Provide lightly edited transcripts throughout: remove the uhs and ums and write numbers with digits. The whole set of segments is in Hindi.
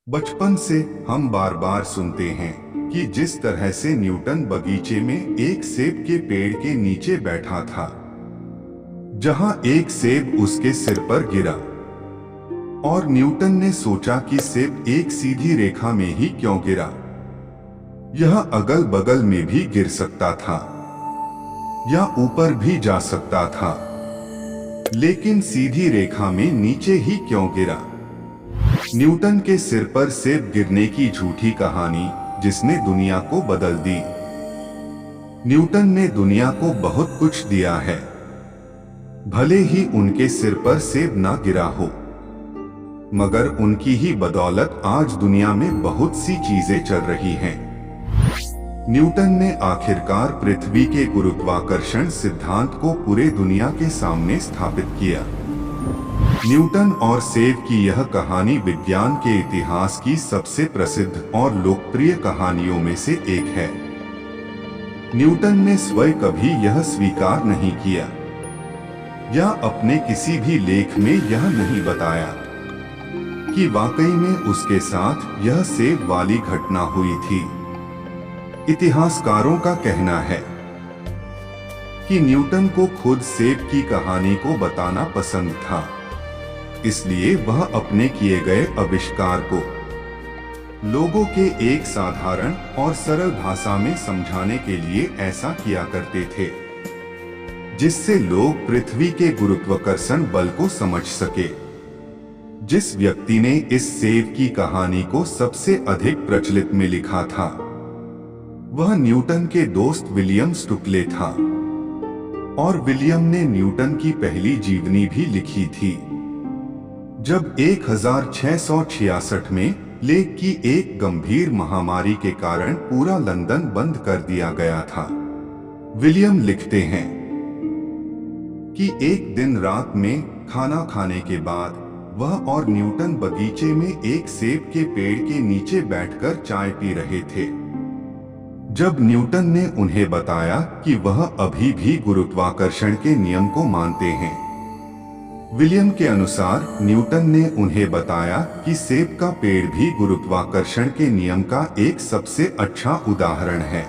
बचपन से हम बार बार सुनते हैं कि जिस तरह से न्यूटन बगीचे में एक सेब के पेड़ के नीचे बैठा था, जहां एक सेब उसके सिर पर गिरा और न्यूटन ने सोचा कि सेब एक सीधी रेखा में ही क्यों गिरा, यह अगल बगल में भी गिर सकता था या ऊपर भी जा सकता था, लेकिन सीधी रेखा में नीचे ही क्यों गिरा। न्यूटन के सिर पर सेब गिरने की झूठी कहानी जिसने दुनिया को बदल दी। न्यूटन ने दुनिया को बहुत कुछ दिया है, भले ही उनके सिर पर सेब ना गिरा हो, मगर उनकी ही बदौलत आज दुनिया में बहुत सी चीजें चल रही हैं। न्यूटन ने आखिरकार पृथ्वी के गुरुत्वाकर्षण सिद्धांत को पूरे दुनिया के सामने स्थापित किया। न्यूटन और सेब की यह कहानी विज्ञान के इतिहास की सबसे प्रसिद्ध और लोकप्रिय कहानियों में से एक है। न्यूटन ने स्वयं कभी यह स्वीकार नहीं किया या अपने किसी भी लेख में यह नहीं बताया कि वाकई में उसके साथ यह सेब वाली घटना हुई थी। इतिहासकारों का कहना है कि न्यूटन को खुद सेब की कहानी को बताना पसंद था, इसलिए वह अपने किए गए आविष्कार को लोगों के एक साधारण और सरल भाषा में समझाने के लिए ऐसा किया करते थे, जिससे लोग पृथ्वी के गुरुत्वाकर्षण बल को समझ सके। जिस व्यक्ति ने इस सेब की कहानी को सबसे अधिक प्रचलित में लिखा था, वह न्यूटन के दोस्त विलियम स्टुकले था, और विलियम ने न्यूटन की पहली जीवनी भी लिखी थी। जब 1666 में प्लेग की एक गंभीर महामारी के कारण पूरा लंदन बंद कर दिया गया था, विलियम लिखते हैं कि एक दिन रात में खाना खाने के बाद वह और न्यूटन बगीचे में एक सेब के पेड़ के नीचे बैठकर चाय पी रहे थे। जब न्यूटन ने उन्हें बताया कि वह अभी भी गुरुत्वाकर्षण के नियम को मानते हैं, विलियम के अनुसार न्यूटन ने उन्हें बताया कि सेब का पेड़ भी गुरुत्वाकर्षण के नियम का एक सबसे अच्छा उदाहरण है।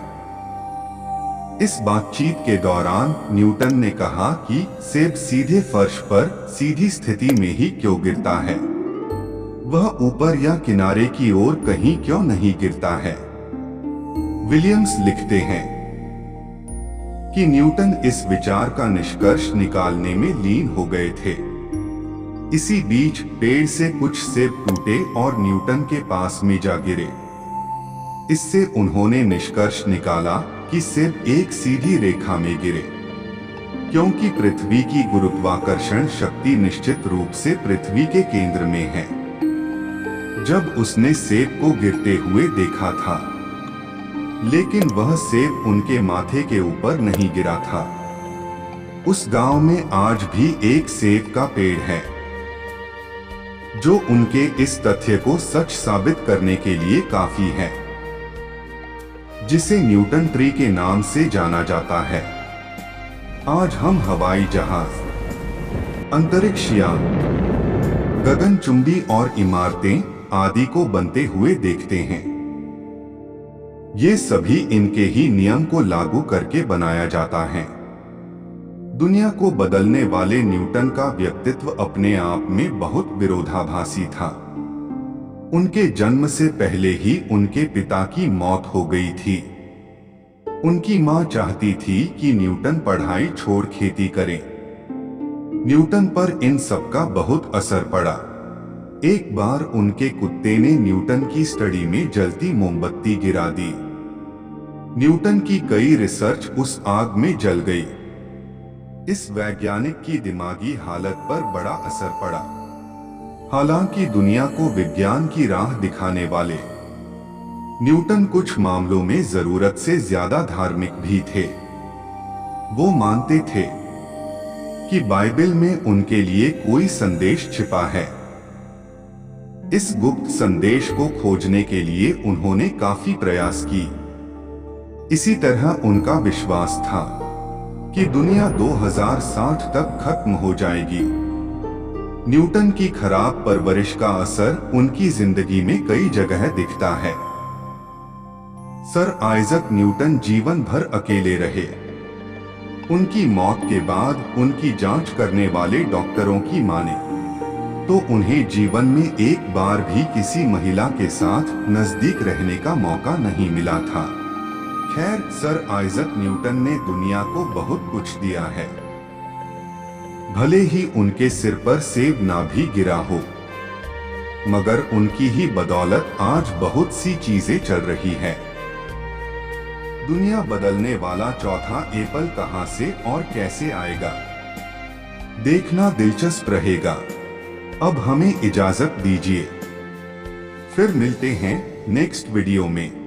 इस बातचीत के दौरान न्यूटन ने कहा कि सेब सीधे फर्श पर सीधी स्थिति में ही क्यों गिरता है, वह ऊपर या किनारे की ओर कहीं क्यों नहीं गिरता है। विलियम्स लिखते हैं कि न्यूटन इस विचार का निष्कर्ष निकालने में लीन हो गए थे। इसी बीच पेड़ से कुछ सेब टूटे और न्यूटन के पास में जा गिरे। इससे उन्होंने निष्कर्ष निकाला कि सेब एक सीधी रेखा में गिरे, क्योंकि पृथ्वी की गुरुत्वाकर्षण शक्ति निश्चित रूप से पृथ्वी के केंद्र में है। जब उसने सेब को गिरते हुए देखा था, लेकिन वह सेब उनके माथे के ऊपर नहीं गिरा था। उस गांव में आज भी एक सेब का पेड़ है, जो उनके इस तथ्य को सच साबित करने के लिए काफी है, जिसे न्यूटन ट्री के नाम से जाना जाता है। आज हम हवाई जहाज, अंतरिक्ष यान, गगनचुंबी और इमारतें आदि को बनते हुए देखते हैं। ये सभी इनके ही नियम को लागू करके बनाया जाता है। दुनिया को बदलने वाले न्यूटन का व्यक्तित्व अपने आप में बहुत विरोधाभासी था। उनके जन्म से पहले ही उनके पिता की मौत हो गई थी। उनकी मां चाहती थी कि न्यूटन पढ़ाई छोड़ खेती करें। न्यूटन पर इन सब का बहुत असर पड़ा। एक बार उनके कुत्ते ने न्यूटन की स्टडी में जलती मोमबत्ती गिरा दी। न्यूटन की कई रिसर्च उस आग में जल गई। इस वैज्ञानिक की दिमागी हालत पर बड़ा असर पड़ा। हालांकि दुनिया को विज्ञान की राह दिखाने वाले न्यूटन कुछ मामलों में जरूरत से ज्यादा धार्मिक भी थे। वो मानते थे कि बाइबल में उनके लिए कोई संदेश छिपा है। इस गुप्त संदेश को खोजने के लिए उन्होंने काफी प्रयास की। इसी तरह उनका विश्वास था कि दुनिया 2060 तक खत्म हो जाएगी। न्यूटन की खराब परवरिश का असर उनकी जिंदगी में कई जगह दिखता है। सर आइजक न्यूटन जीवन भर अकेले रहे। उनकी मौत के बाद उनकी जांच करने वाले डॉक्टरों की माने तो उन्हें जीवन में एक बार भी किसी महिला के साथ नजदीक रहने का मौका नहीं मिला था। खैर, सर आइजक न्यूटन ने दुनिया को बहुत कुछ दिया है। भले ही उनके सिर पर सेब ना भी गिरा हो, मगर उनकी ही बदौलत आज बहुत सी चीजें चल रही है। दुनिया बदलने वाला चौथा एप्पल कहां से और कैसे आएगा, देखना दिलचस्प रहेगा। अब हमें इजाजत दीजिए, फिर मिलते हैं नेक्स्ट वीडियो में।